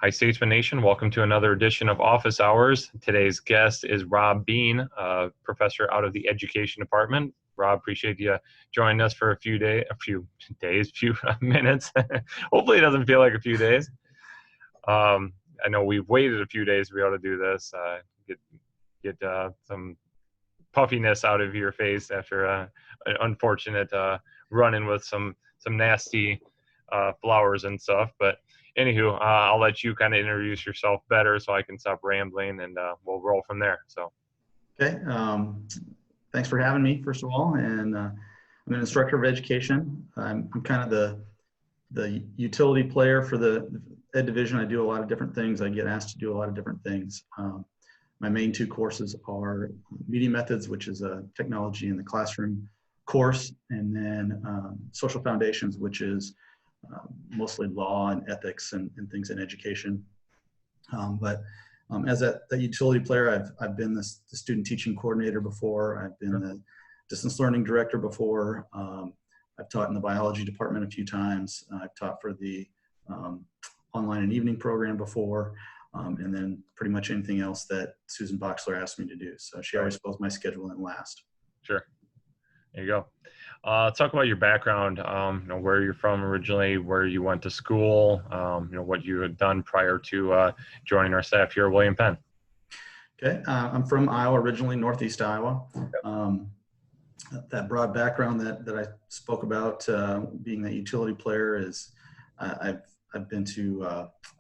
Hi, Statesman Nation. Welcome to another edition of Office Hours. Today's guest is Robb Beane, professor out of the Education Department. Robb, appreciate you joining us for a few minutes. Hopefully it doesn't feel like a few days. I know we've waited a few days to be able to do this, get some puffiness out of your face after an unfortunate run-in with some nasty flowers and stuff. But anywho, I'll let you kind of introduce yourself better so I can stop rambling, and we'll roll from there. So, okay. Thanks for having me, first of all. And I'm an instructor of education. I'm kind of the utility player for the ed division. I do a lot of different things. I get asked to do a lot of different things. My main two courses are Media Methods, which is a technology in the classroom course, and then Social Foundations, which is mostly law and ethics and things in education. As a utility player, I've been the student teaching coordinator before. I've been the distance learning director before. I've taught in the biology department a few times. I've taught for the online and evening program before, and then pretty much anything else that Susan Boxler asked me to do. So she always fills my schedule in last. Sure. There you go. Let's talk about your background, where you're from originally, where you went to school, what you had done prior to joining our staff here at William Penn. Okay, I'm from Iowa, originally Northeast Iowa. That broad background that I spoke about, being that utility player, is I've been to,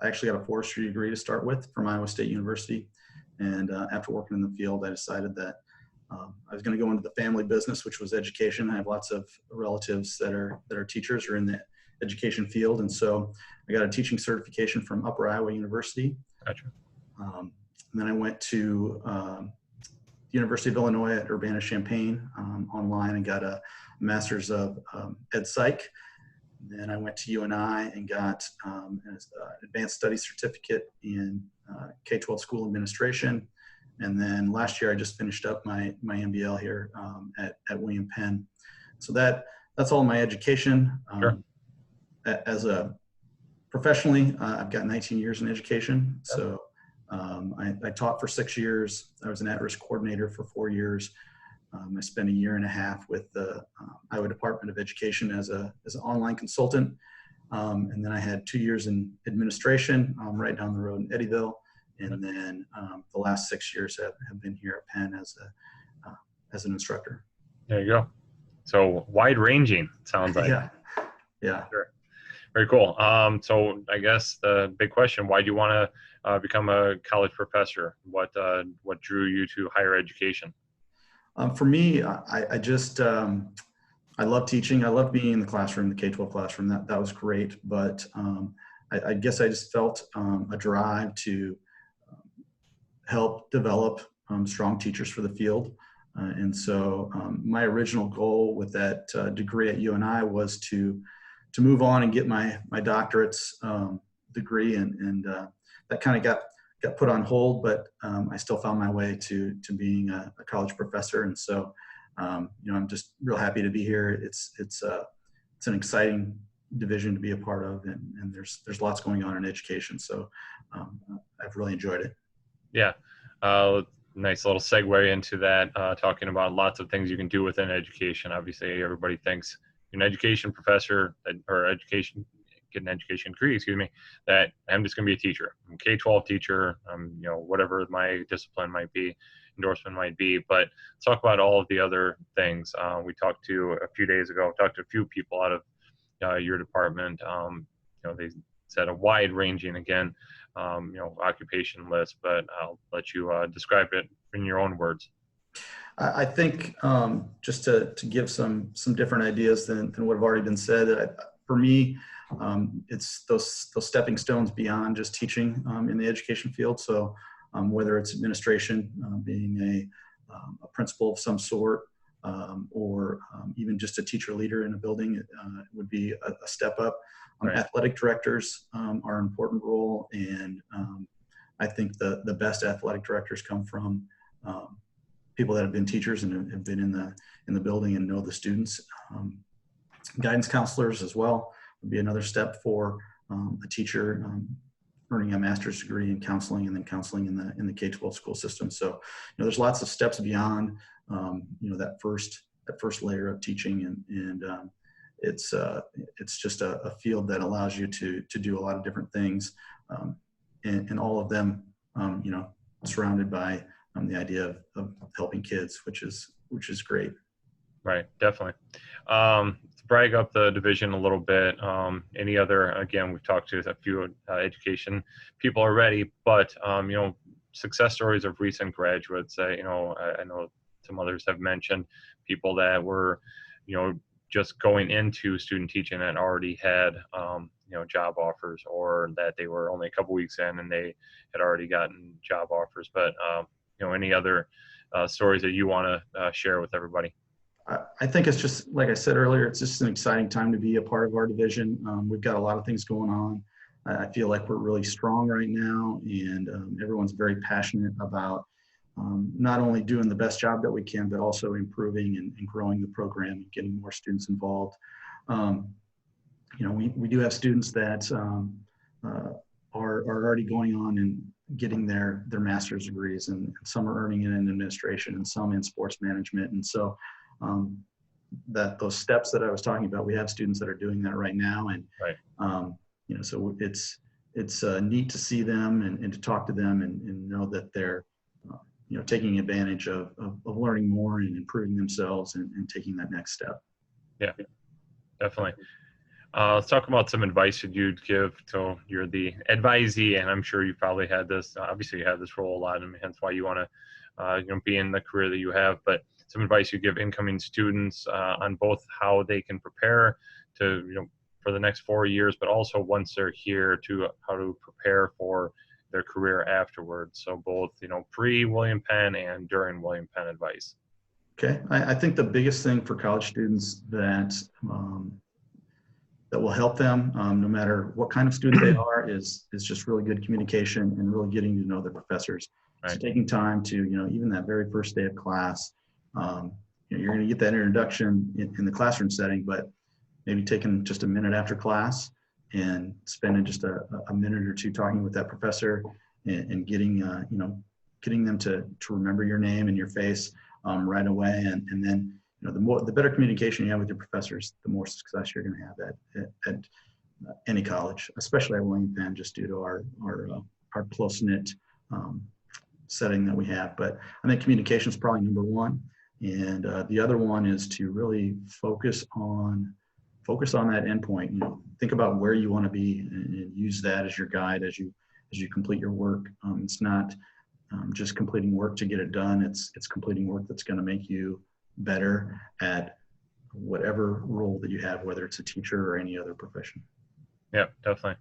I actually got a forestry degree to start with from Iowa State University. And after working in the field, I decided that I was going to go into the family business, which was education. I have lots of relatives that are teachers or in the education field. And so I got a teaching certification from Upper Iowa University. Gotcha. And then I went to University of Illinois at Urbana-Champaign online and got a master's of ed psych. Then I went to UNI and got an advanced studies certificate in K-12 school administration. And then last year I just finished up my MBL here at William Penn. So that's all my education. Sure. As a professionally, I've got 19 years in education. So I taught for 6 years. I was an at-risk coordinator for 4 years. I spent a year and a half with the Iowa Department of Education as an online consultant. And then I had 2 years in administration right down the road in Eddyville. And then the last 6 years have been here at Penn as an instructor. There you go. So wide ranging, it sounds like. Yeah. Sure. Very cool. So I guess the big question: why do you want to become a college professor? What drew you to higher education? For me, I just I love teaching. I love being in the classroom, the K-12 classroom. That was great. But I guess I just felt a drive to help develop strong teachers for the field. And so my original goal with that degree at UNI was to move on and get my doctorate's degree, and that kind of got put on hold, but I still found my way to being a college professor. And so I'm just real happy to be here. It's an exciting division to be a part of, and there's lots going on in education. So I've really enjoyed it. Yeah. Nice little segue into that, talking about lots of things you can do within education. Obviously, everybody thinks an education professor or get an education degree, that I'm just going to be a teacher. I'm a K-12 teacher, whatever my discipline might be, endorsement might be. But let's talk about all of the other things. We talked to a few days ago, talked to a few people out of your department. They said a wide ranging, again, occupation list, but I'll let you describe it in your own words. I think just to give some different ideas than what have already been said, for me, it's those stepping stones beyond just teaching in the education field. So whether it's administration, being a principal of some sort, or even just a teacher leader in a building, it would be a step up. Right. Athletic directors are an important role, and I think the best athletic directors come from people that have been teachers and have been in the building and know the students. Guidance counselors as well would be another step for a teacher. earning a master's degree in counseling, and then counseling in the K-12 school system. So, there's lots of steps beyond, that first layer of teaching, and it's just a field that allows you to do a lot of different things, and all of them, surrounded by the idea of helping kids, which is great. Right, definitely. To brag up the division a little bit, any other, again, we've talked to a few education people already, but, success stories of recent graduates, I know some others have mentioned people that were, just going into student teaching and already had, job offers, or that they were only a couple weeks in and they had already gotten job offers. But, any other stories that you want to share with everybody? I think it's just, like I said earlier, it's just an exciting time to be a part of our division. We've got a lot of things going on. I feel like we're really strong right now, and everyone's very passionate about not only doing the best job that we can, but also improving and growing the program and getting more students involved. We do have students that are already going on and getting their master's degrees, and some are earning it in administration and some in sports management. And so that those steps that I was talking about, we have students that are doing that right now. And, Right. So it's neat to see them and to talk to them and know that they're, taking advantage of learning more and improving themselves and taking that next step. Yeah, definitely. Let's talk about some advice that you'd give. So you're the advisee, and I'm sure you probably had this. Obviously, you have this role a lot, and hence why you want to, be in the career that you have. But some advice you give incoming students on both how they can prepare to, for the next 4 years, but also once they're here, to how to prepare for their career afterwards. So both, pre-William Penn and during William Penn advice. Okay, I think the biggest thing for college students that will help them, no matter what kind of student they are, is just really good communication and really getting to know their professors. Right. So taking time to, even that very first day of class, you're going to get that introduction in the classroom setting, but maybe taking just a minute after class and spending just a minute or two talking with that professor and getting, getting them to remember your name and your face right away. And then, the better communication you have with your professors, the more success you're going to have at any college, especially at William Penn, just due to our close-knit setting that we have. But I think communication is probably number one, and the other one is to really focus on that endpoint. Think about where you want to be and use that as your guide as you complete your work. It's not just completing work to get it done. It's completing work that's going to make you better at whatever role that you have, whether it's a teacher or any other profession. Yeah, definitely.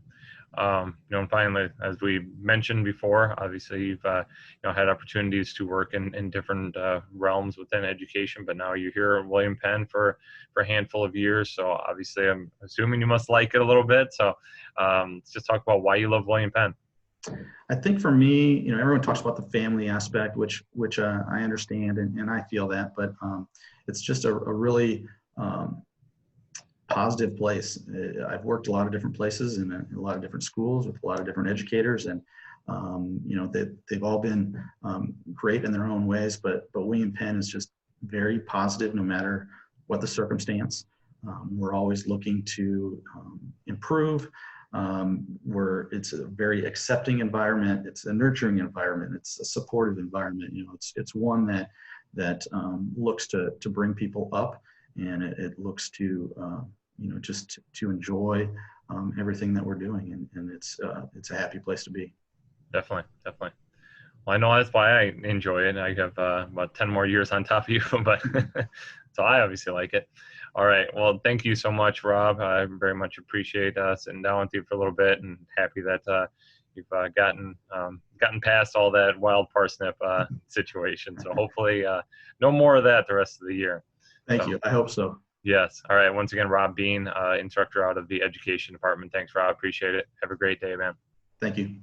And finally, as we mentioned before, obviously you've had opportunities to work in different realms within education, but now you're here at William Penn for a handful of years. So obviously, I'm assuming you must like it a little bit. So let's just talk about why you love William Penn. I think for me, everyone talks about the family aspect, which I understand and I feel that, but it's just a really positive place. I've worked a lot of different places and a lot of different schools with a lot of different educators, and they've all been great in their own ways. But William Penn is just very positive, no matter what the circumstance. We're always looking to improve. It's a very accepting environment. It's a nurturing environment. It's a supportive environment. It's one that looks to bring people up, and it looks to just to enjoy everything that we're doing, and it's a happy place to be. Definitely. Well, I know that's why I enjoy it. I have about 10 more years on top of you, but so I obviously like it. All right. Well, thank you so much, Rob. I very much appreciate sitting down with you for a little bit, and happy that you've gotten past all that wild parsnip situation. So hopefully no more of that the rest of the year. Thank you. I hope so. Yes. All right. Once again, Robb Beane, instructor out of the education department. Thanks, Rob. Appreciate it. Have a great day, man. Thank you.